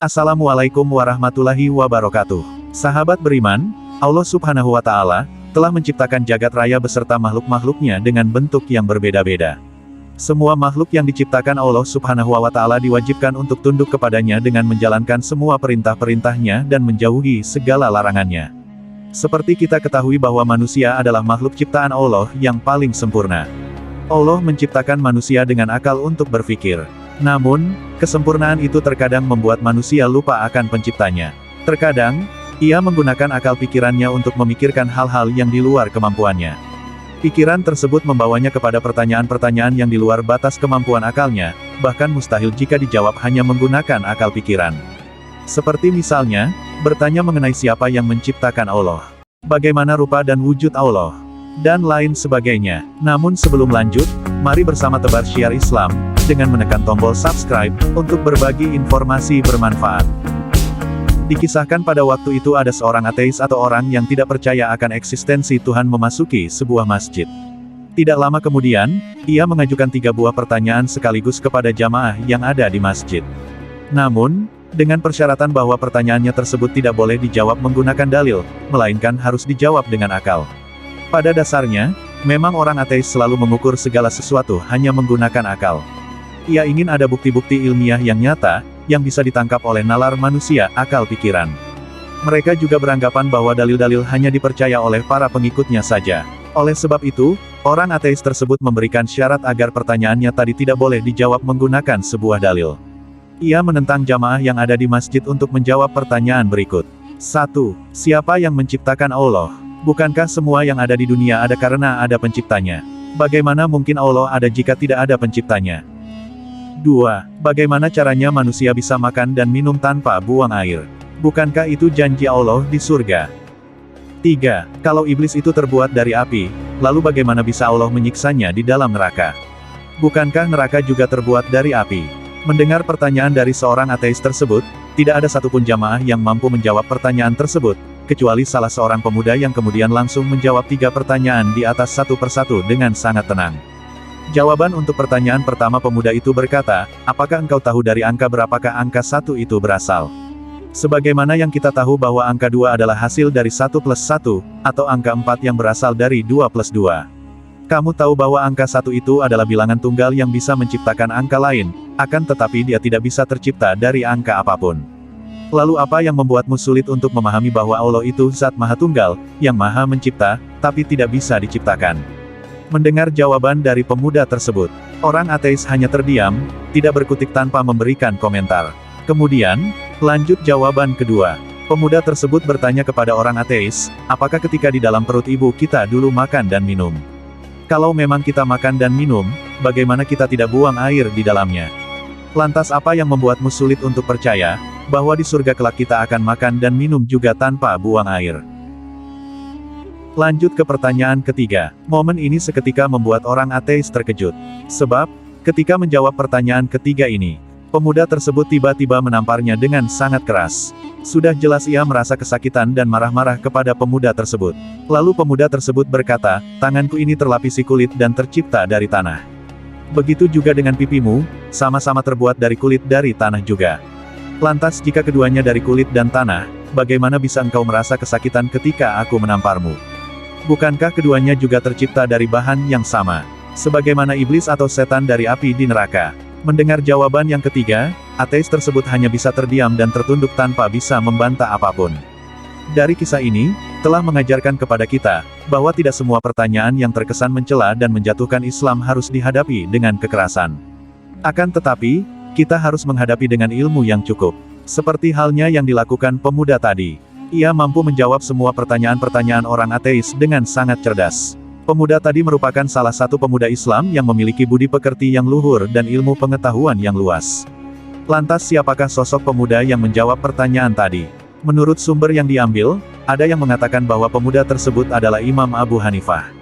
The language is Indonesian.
Assalamualaikum warahmatullahi wabarakatuh. Sahabat beriman, Allah Subhanahu wa Ta'ala telah menciptakan jagat raya beserta makhluk-makhluknya dengan bentuk yang berbeda-beda. Semua makhluk yang diciptakan Allah Subhanahu wa Ta'ala diwajibkan untuk tunduk kepadanya dengan menjalankan semua perintah-perintahnya dan menjauhi segala larangannya. Seperti kita ketahui bahwa manusia adalah makhluk ciptaan Allah yang paling sempurna. Allah menciptakan manusia dengan akal untuk berpikir. Namun, kesempurnaan itu terkadang membuat manusia lupa akan penciptanya. Terkadang, ia menggunakan akal pikirannya untuk memikirkan hal-hal yang di luar kemampuannya. Pikiran tersebut membawanya kepada pertanyaan-pertanyaan yang di luar batas kemampuan akalnya, bahkan mustahil jika dijawab hanya menggunakan akal pikiran. Seperti misalnya, bertanya mengenai siapa yang menciptakan Allah, bagaimana rupa dan wujud Allah, dan lain sebagainya. Namun sebelum lanjut, mari bersama tebar syiar Islam, dengan menekan tombol subscribe, untuk berbagi informasi bermanfaat. Dikisahkan pada waktu itu ada seorang ateis atau orang yang tidak percaya akan eksistensi Tuhan memasuki sebuah masjid. Tidak lama kemudian, ia mengajukan 3 buah pertanyaan sekaligus kepada jamaah yang ada di masjid. Namun, dengan persyaratan bahwa pertanyaannya tersebut tidak boleh dijawab menggunakan dalil, melainkan harus dijawab dengan akal. Pada dasarnya, memang orang ateis selalu mengukur segala sesuatu hanya menggunakan akal. Ia ingin ada bukti-bukti ilmiah yang nyata, yang bisa ditangkap oleh nalar manusia, akal pikiran. Mereka juga beranggapan bahwa dalil-dalil hanya dipercaya oleh para pengikutnya saja. Oleh sebab itu, orang ateis tersebut memberikan syarat agar pertanyaannya tadi tidak boleh dijawab menggunakan sebuah dalil. Ia menentang jamaah yang ada di masjid untuk menjawab pertanyaan berikut. 1. Siapa yang menciptakan Allah? Bukankah semua yang ada di dunia ada karena ada penciptanya? Bagaimana mungkin Allah ada jika tidak ada penciptanya? 2. Bagaimana caranya manusia bisa makan dan minum tanpa buang air? Bukankah itu janji Allah di surga? 3. Kalau iblis itu terbuat dari api, lalu bagaimana bisa Allah menyiksanya di dalam neraka? Bukankah neraka juga terbuat dari api? Mendengar pertanyaan dari seorang ateis tersebut, tidak ada satupun jamaah yang mampu menjawab pertanyaan tersebut, kecuali salah seorang pemuda yang kemudian langsung menjawab 3 pertanyaan di atas satu persatu dengan sangat tenang. Jawaban untuk pertanyaan pertama pemuda itu berkata, apakah engkau tahu dari angka berapakah angka 1 itu berasal? Sebagaimana yang kita tahu bahwa angka 2 adalah hasil dari 1 plus 1, atau angka 4 yang berasal dari 2 plus 2. Kamu tahu bahwa angka 1 itu adalah bilangan tunggal yang bisa menciptakan angka lain, akan tetapi dia tidak bisa tercipta dari angka apapun. Lalu apa yang membuatmu sulit untuk memahami bahwa Allah itu Zat Maha Tunggal, yang Maha Mencipta, tapi tidak bisa diciptakan? Mendengar jawaban dari pemuda tersebut, orang ateis hanya terdiam, tidak berkutik tanpa memberikan komentar. Kemudian, lanjut jawaban kedua. Pemuda tersebut bertanya kepada orang ateis, apakah ketika di dalam perut ibu kita dulu makan dan minum? Kalau memang kita makan dan minum, bagaimana kita tidak buang air di dalamnya? Lantas apa yang membuatmu sulit untuk percaya, bahwa di surga kelak kita akan makan dan minum juga tanpa buang air? Lanjut ke pertanyaan ketiga. Momen ini seketika membuat orang ateis terkejut. Sebab, ketika menjawab pertanyaan ketiga ini, pemuda tersebut tiba-tiba menamparnya dengan sangat keras. Sudah jelas ia merasa kesakitan dan marah-marah kepada pemuda tersebut. Lalu pemuda tersebut berkata, tanganku ini terlapisi kulit dan tercipta dari tanah. Begitu juga dengan pipimu, sama-sama terbuat dari kulit dari tanah juga. Lantas jika keduanya dari kulit dan tanah, bagaimana bisa engkau merasa kesakitan ketika aku menamparmu? Bukankah keduanya juga tercipta dari bahan yang sama? Sebagaimana iblis atau setan dari api di neraka. Mendengar jawaban yang ketiga, ateis tersebut hanya bisa terdiam dan tertunduk tanpa bisa membantah apapun. Dari kisah ini, telah mengajarkan kepada kita, bahwa tidak semua pertanyaan yang terkesan mencela dan menjatuhkan Islam harus dihadapi dengan kekerasan. Akan tetapi, kita harus menghadapi dengan ilmu yang cukup. Seperti halnya yang dilakukan pemuda tadi. Ia mampu menjawab semua pertanyaan-pertanyaan orang ateis dengan sangat cerdas. Pemuda tadi merupakan salah satu pemuda Islam yang memiliki budi pekerti yang luhur dan ilmu pengetahuan yang luas. Lantas siapakah sosok pemuda yang menjawab pertanyaan tadi? Menurut sumber yang diambil, ada yang mengatakan bahwa pemuda tersebut adalah Imam Abu Hanifah.